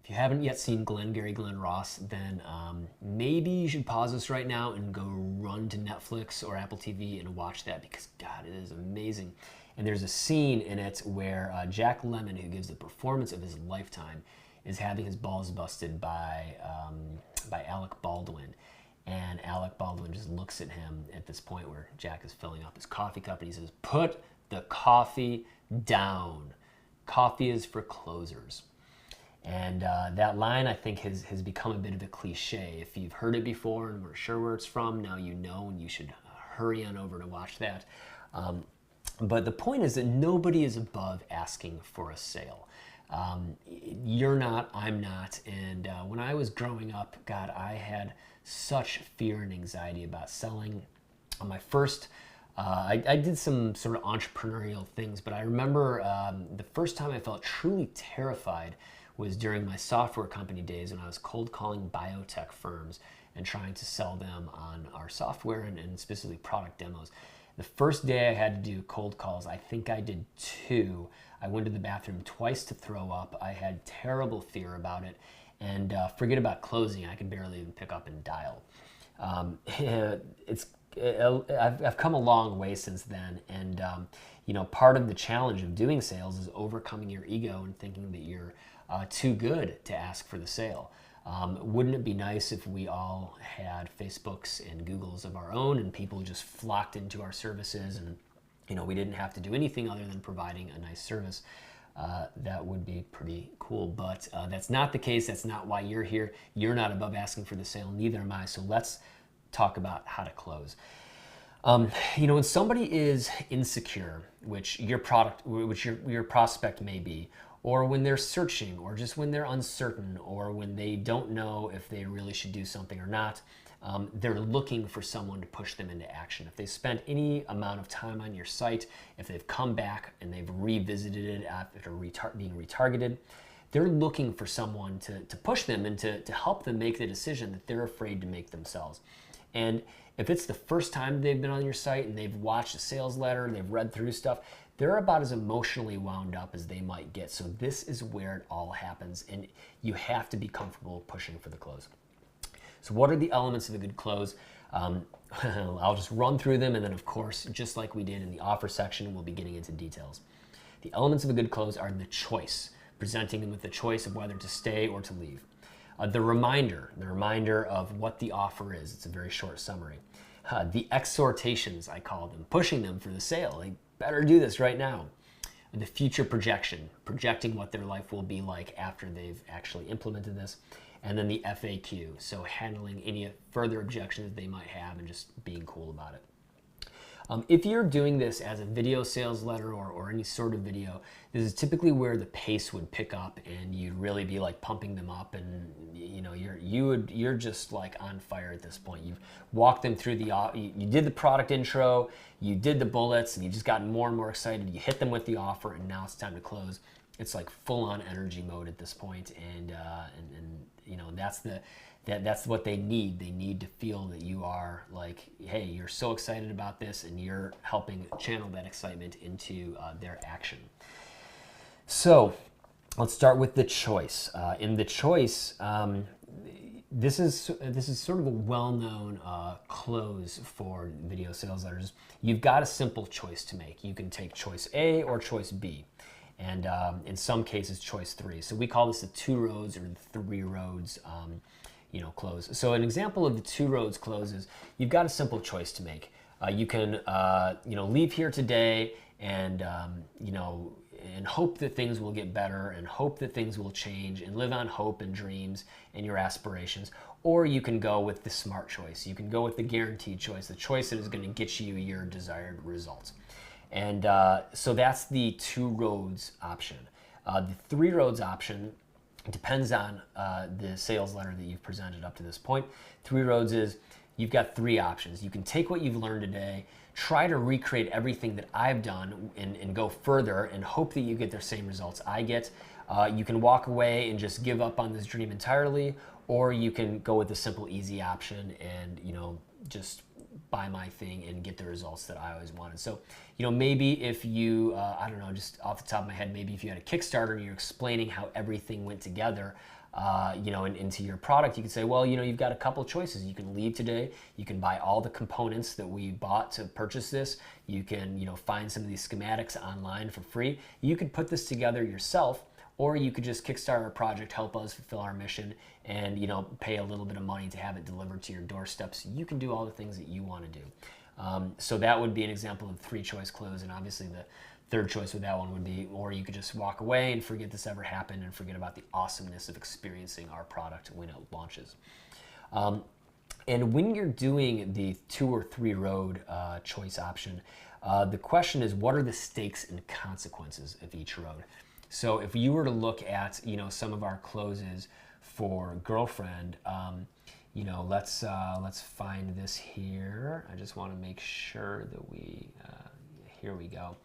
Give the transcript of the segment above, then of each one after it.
If you haven't yet seen Glenn Ross, then maybe you should pause this right now and go run to Netflix or Apple TV and watch that, because God, it is amazing. And there's a scene in it where Jack Lemmon, who gives the performance of his lifetime, is having his balls busted by Alec Baldwin. And Alec Baldwin just looks at him at this point where Jack is filling up his coffee cup, and he says, "Put the coffee down. Coffee is for closers." And that line, I think, has become a bit of a cliche. If you've heard it before and weren't sure where it's from, now you know, and you should hurry on over to watch that. But the point is that nobody is above asking for a sale. You're not, I'm not. And when I was growing up, God, I had such fear and anxiety about selling. On my first, I did some sort of entrepreneurial things, but I remember the first time I felt truly terrified was during my software company days, when I was cold calling biotech firms and trying to sell them on our software and specifically product demos. The first day I had to do cold calls, I think I did 2. I went to the bathroom twice to throw up. I had terrible fear about it, and forget about closing. I could barely even pick up and dial. I've come a long way since then, and part of the challenge of doing sales is overcoming your ego and thinking that you're too good to ask for the sale. Wouldn't it be nice if we all had Facebooks and Googles of our own, and people just flocked into our services, and we didn't have to do anything other than providing a nice service? That would be pretty cool, but that's not the case. That's not why you're here. You're not above asking for the sale, neither am I. So let's talk about how to close. When somebody is insecure, which your prospect may be, or when they're searching, or just when they're uncertain, or when they don't know if they really should do something or not, they're looking for someone to push them into action. If they spent any amount of time on your site, if they've come back and they've revisited it after being retargeted, they're looking for someone to push them and to help them make the decision that they're afraid to make themselves. And if it's the first time they've been on your site and they've watched a sales letter and they've read through stuff, they're about as emotionally wound up as they might get. So this is where it all happens, and you have to be comfortable pushing for the close. So what are the elements of a good close? I'll just run through them, and then of course, just like we did in the offer section, we'll be getting into details. The elements of a good close are the choice, presenting them with the choice of whether to stay or to leave. The reminder of what the offer is. It's a very short summary. The exhortations, I call them, pushing them for the sale. They better do this right now. The future projection, projecting what their life will be like after they've actually implemented this. And then the FAQ, so handling any further objections they might have and just being cool about it. If you're doing this as a video sales letter or any sort of video, this is typically where the pace would pick up and you'd really be like pumping them up, and you're just like on fire at this point. You've walked them through you did the product intro, you did the bullets, and you've just gotten more and more excited. You hit them with the offer, and now it's time to close. It's like full on energy mode at this point, and that's what they need. They need to feel that you are like, hey, you're so excited about this, and you're helping channel that excitement into their action. So let's start with the choice. In the choice, this is sort of a well-known close for video sales letters. You've got a simple choice to make. You can take choice A or choice B, and in some cases choice 3. So we call this the 2 roads or the 3 roads close. So an example of the 2 roads close is you've got a simple choice to make. You can leave here today and and hope that things will get better, and hope that things will change, and live on hope and dreams and your aspirations. Or you can go with the smart choice. You can go with the guaranteed choice, the choice that is going to get you your desired results. And so that's the 2 roads option. The 3 roads option depends on the sales letter that you've presented up to this point. 3 roads is you've got 3 options. You can take what you've learned today, try to recreate everything that I've done, and go further and hope that you get the same results I get. You can walk away and just give up on this dream entirely, or you can go with the simple, easy option and just buy my thing and get the results that I always wanted. So, maybe if you, I don't know, just off the top of my head, maybe if you had a Kickstarter and you're explaining how everything went together, and into your product, you could say, well, you've got a couple of choices. You can leave today. You can buy all the components that we bought to purchase this. You can, find some of these schematics online for free. You could put this together yourself, or you could just kickstart our project, help us fulfill our mission, and pay a little bit of money to have it delivered to your doorstep. So you can do all the things that you want to do. So that would be an example of 3-choice close, and obviously the third choice with that one would be, or you could just walk away and forget this ever happened and forget about the awesomeness of experiencing our product when it launches. And when you're doing the 2 or 3 road choice option, the question is, what are the stakes and consequences of each road? So if you were to look at, some of our closes for girlfriend, let's find this here. I just want to make sure that here we go.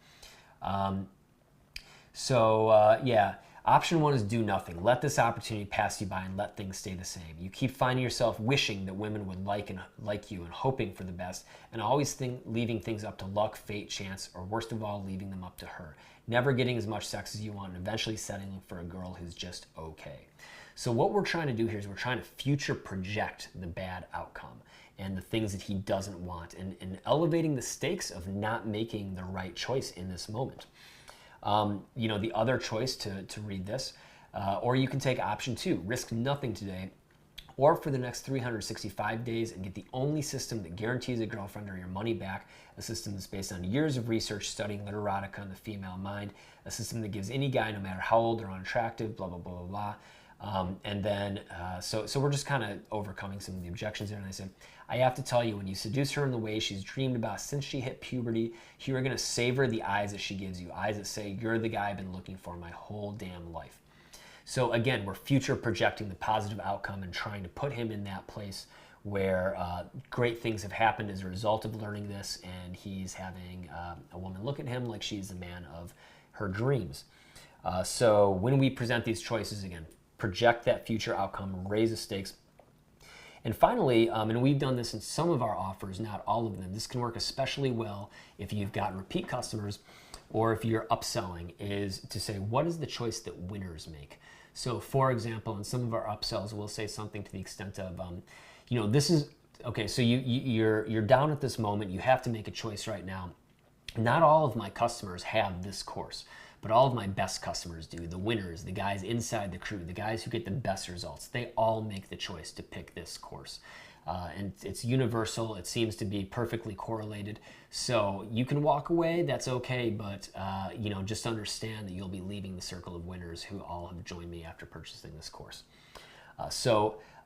Option 1 is do nothing. Let this opportunity pass you by and let things stay the same. You keep finding yourself wishing that women would like you and hoping for the best, and always leaving things up to luck, fate, chance, or worst of all, leaving them up to her. Never getting as much sex as you want and eventually settling for a girl who's just okay. So what we're trying to do here is we're trying to future project the bad outcome and the things that he doesn't want, and elevating the stakes of not making the right choice in this moment. The other choice to read this, or you can take option 2, risk nothing today or for the next 365 days and get the only system that guarantees a girlfriend or your money back, a system that's based on years of research studying literotica and the female mind, a system that gives any guy, no matter how old or unattractive, blah, blah, blah, blah, blah. So we're just kind of overcoming some of the objections there. And I said, I have to tell you, when you seduce her in the way she's dreamed about since she hit puberty, you are going to savor the eyes that she gives you, eyes that say, you're the guy I've been looking for my whole damn life. So again, we're future projecting the positive outcome and trying to put him in that place where great things have happened as a result of learning this, and he's having a woman look at him like she's the man of her dreams. So when we present these choices, again, project that future outcome, raise the stakes. And finally, and we've done this in some of our offers, not all of them, this can work especially well if you've got repeat customers or if you're upselling, is to say, what is the choice that winners make? So for example, in some of our upsells, we'll say something to the extent of, this is, okay, so you're down at this moment, you have to make a choice right now. Not all of my customers have this course, but all of my best customers do. The winners, the guys inside the crew, the guys who get the best results, they all make the choice to pick this course. And it's universal. It seems to be perfectly correlated. So you can walk away, that's okay, but just understand that you'll be leaving the circle of winners who all have joined me after purchasing this course.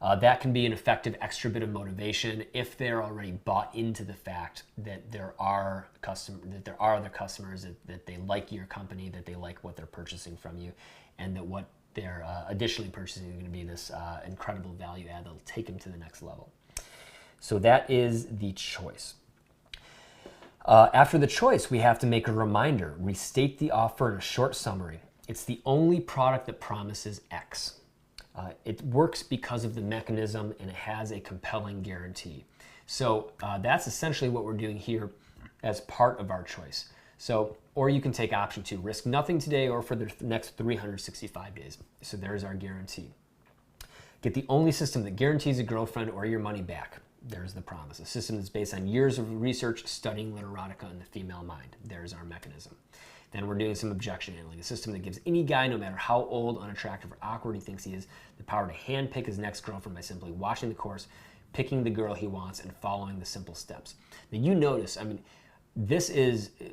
That can be an effective extra bit of motivation if they're already bought into the fact that there are other customers, that they like your company, that they like what they're purchasing from you, and that what they're additionally purchasing is going to be this incredible value add that'll take them to the next level. So that is the choice. After the choice, we have to make a reminder, restate the offer in a short summary. It's the only product that promises X. It works because of the mechanism, and it has a compelling guarantee. So that's essentially what we're doing here as part of our choice. So, or you can take option 2, risk nothing today or for the next 365 days. So there's our guarantee. Get the only system that guarantees a girlfriend or your money back. There's the promise. A system that's based on years of research studying literotica and the female mind. There's our mechanism. Then we're doing some objection handling. A system that gives any guy, no matter how old, unattractive, or awkward he thinks he is, the power to handpick his next girlfriend by simply watching the course, picking the girl he wants, and following the simple steps. Now you notice,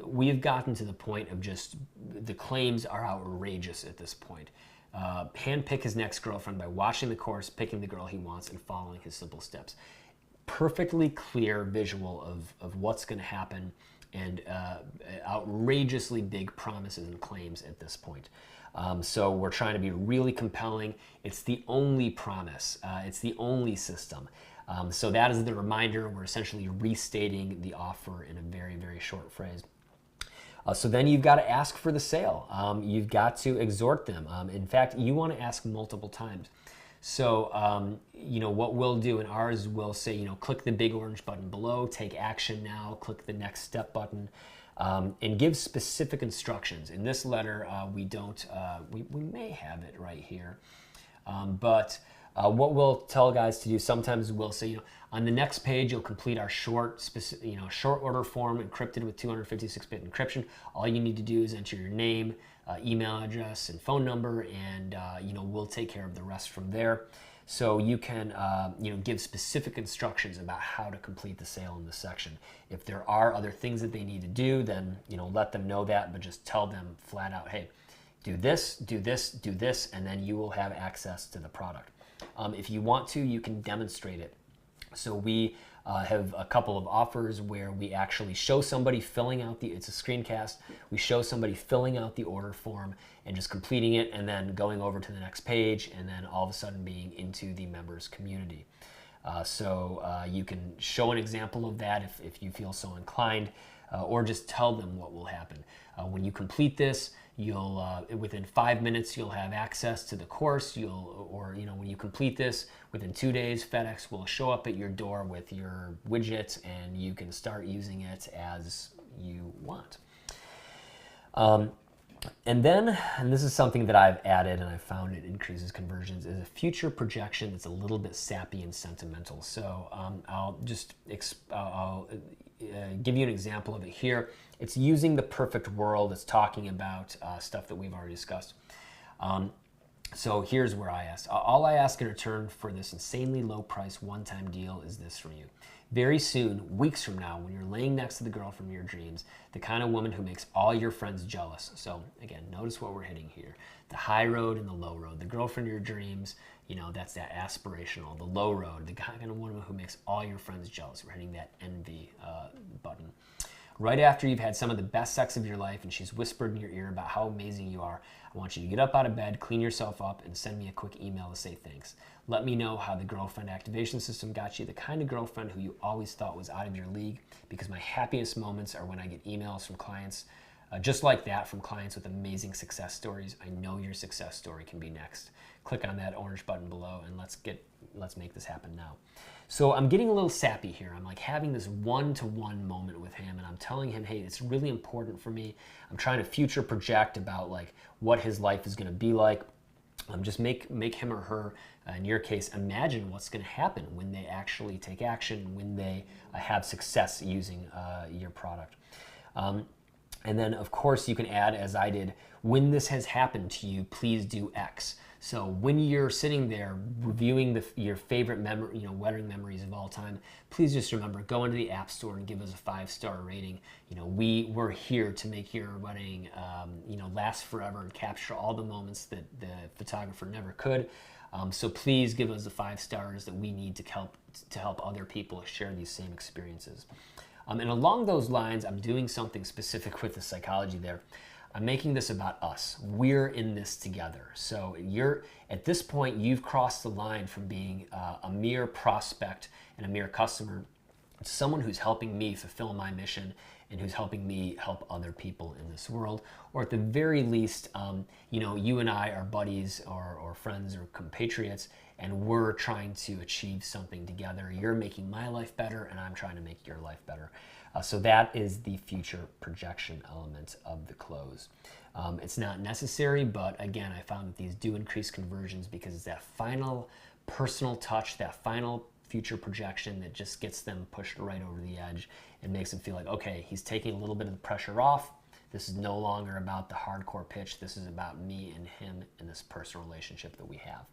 we've gotten to the point of just, the claims are outrageous at this point. Handpick his next girlfriend by watching the course, picking the girl he wants, and following his simple steps. Perfectly clear visual of what's going to happen, and outrageously big promises and claims at this point. So we're trying to be really compelling. It's the only promise. It's the only system. So that is the reminder. We're essentially restating the offer in a very, very short phrase. So then you've got to ask for the sale. You've got to exhort them. In fact, you want to ask multiple times. So, what we'll do in ours, we'll say, click the big orange button below, take action now, click the next step button, and give specific instructions. In this letter, we don't, we may have it right here, but what we'll tell guys to do, sometimes we'll say, on the next page, you'll complete our short order form encrypted with 256-bit encryption. All you need to do is enter your name, email address, and phone number, and we'll take care of the rest from there. So you can give specific instructions about how to complete the sale in this section. If there are other things that they need to do, then let them know that, but just tell them flat out, hey, do this, do this, do this, and then you will have access to the product. If you want to, you can demonstrate it. So we have a couple of offers where we actually show somebody filling out it's a screencast, we show somebody filling out the order form and just completing it and then going over to the next page and then all of a sudden being into the members community. So you can show an example of that if you feel so inclined, or just tell them what will happen. When you complete this, you'll within 5 minutes you'll have access to the course. When you complete this, within 2 days, FedEx will show up at your door with your widget, and you can start using it as you want. And this is something that I've added and I found it increases conversions, is a future projection that's a little bit sappy and sentimental. So I'll give you an example of it here. It's using the perfect world. It's talking about stuff that we've already discussed. So here's where I ask. All I ask in return for this insanely low price one-time deal is this from you. Very soon, weeks from now, when you're laying next to the girl from your dreams, the kind of woman who makes all your friends jealous. So again, notice what we're hitting here. The high road and the low road. The girlfriend of your dreams, that's that aspirational. The low road, the kind of woman who makes all your friends jealous. We're hitting that envy button. Right after you've had some of the best sex of your life and she's whispered in your ear about how amazing you are, I want you to get up out of bed, clean yourself up, and send me a quick email to say thanks. Let me know how the girlfriend activation system got you, the kind of girlfriend who you always thought was out of your league, because my happiest moments are when I get emails from clients just like that, from clients with amazing success stories. I know your success story can be next. Click on that orange button below and let's make this happen now. So I'm getting a little sappy here. I'm like having this one-to-one moment with him, and I'm telling him, hey, it's really important for me. I'm trying to future project about like what his life is going to be like. Just make him or her, in your case, imagine what's going to happen when they actually take action, when they have success using your product. And then, of course, you can add, as I did, when this has happened to you, please do X. So when you're sitting there reviewing your favorite wedding memories of all time, please just remember, go into the App Store and give us a 5-star rating. We're here to make your wedding, last forever and capture all the moments that the photographer never could. So please give us the 5 stars that we need to help other people share these same experiences. And along those lines, I'm doing something specific with the psychology there. I'm making this about us. We're in this together. So at this point, you've crossed the line from being a mere prospect and a mere customer to someone who's helping me fulfill my mission and who's helping me help other people in this world. Or at the very least, you and I are buddies or friends or compatriots, and we're trying to achieve something together. You're making my life better, and I'm trying to make your life better. So that is the future projection element of the close. It's not necessary, but again, I found that these do increase conversions because it's that final personal touch, that final future projection that just gets them pushed right over the edge and makes them feel like, okay, he's taking a little bit of the pressure off. This is no longer about the hardcore pitch. This is about me and him and this personal relationship that we have.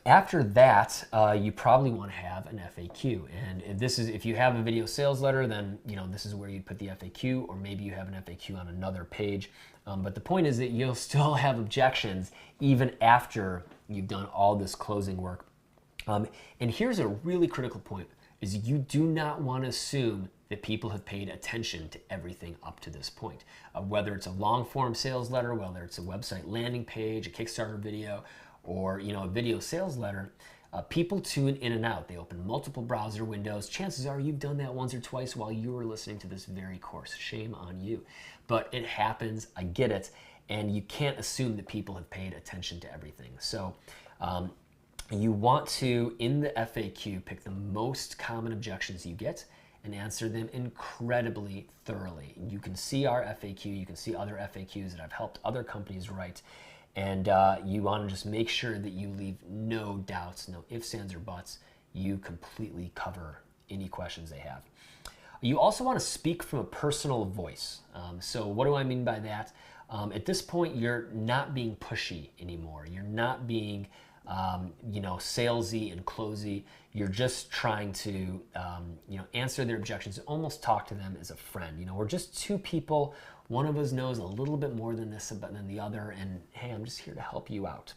After that, you probably want to have an FAQ, and if you have a video sales letter, then this is where you put the FAQ, or maybe you have an FAQ on another page. But the point is that you'll still have objections even after you've done all this closing work. And here's a really critical point: is you do not want to assume that people have paid attention to everything up to this point. Whether it's a long form sales letter, whether it's a website landing page, a Kickstarter video, or a video sales letter, people tune in and out. They open multiple browser windows. Chances are you've done that once or twice while you were listening to this very course. Shame on you. But it happens, I get it. and you can't assume that people have paid attention to everything. So you want to, in the FAQ, pick the most common objections you get and answer them incredibly thoroughly. You can see our FAQ, you can see other FAQs that I've helped other companies write, and you want to just make sure that you leave no doubts, no ifs, ands, or buts. You completely cover any questions they have. You also want to speak from a personal voice. So what do I mean by that? At this point, you're not being pushy anymore. You're not being salesy and closey. You're just trying to, answer their objections, almost talk to them as a friend. We're just two people. One of us knows a little bit more than this than the other, and hey, I'm just here to help you out.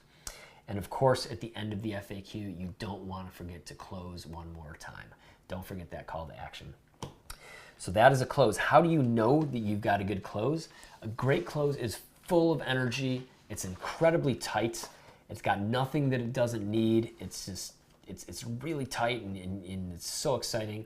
And of course, at the end of the FAQ, you don't want to forget to close one more time. Don't forget that call to action. So that is a close. How do you know that you've got a good close? A great close is full of energy. It's incredibly tight. It's got nothing that it doesn't need. It's really tight and it's so exciting.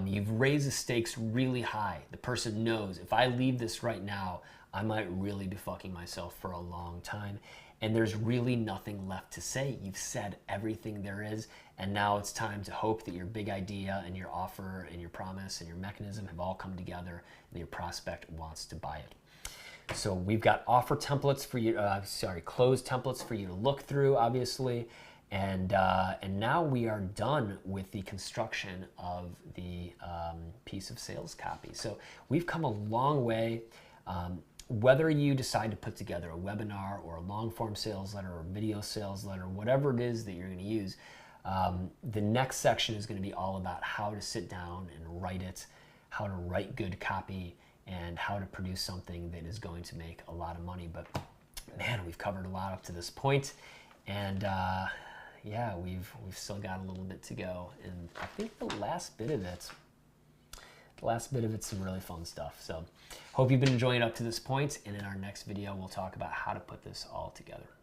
You've raised the stakes really high. The person knows, if I leave this right now, I might really be fucking myself for a long time. And there's really nothing left to say. You've said everything there is, and now it's time to hope that your big idea and your offer and your promise and your mechanism have all come together and your prospect wants to buy it. So we've got offer templates for you, close templates for you to look through, obviously. And now we are done with the construction of the piece of sales copy. So we've come a long way. Whether you decide to put together a webinar or a long form sales letter or video sales letter, whatever it is that you're going to use, the next section is going to be all about how to sit down and write it, how to write good copy, and how to produce something that is going to make a lot of money. But man, we've covered a lot up to this point, and yeah, we've still got a little bit to go. And I think the last bit of it's some really fun stuff. So hope you've been enjoying it up to this point, and in our next video we'll talk about how to put this all together.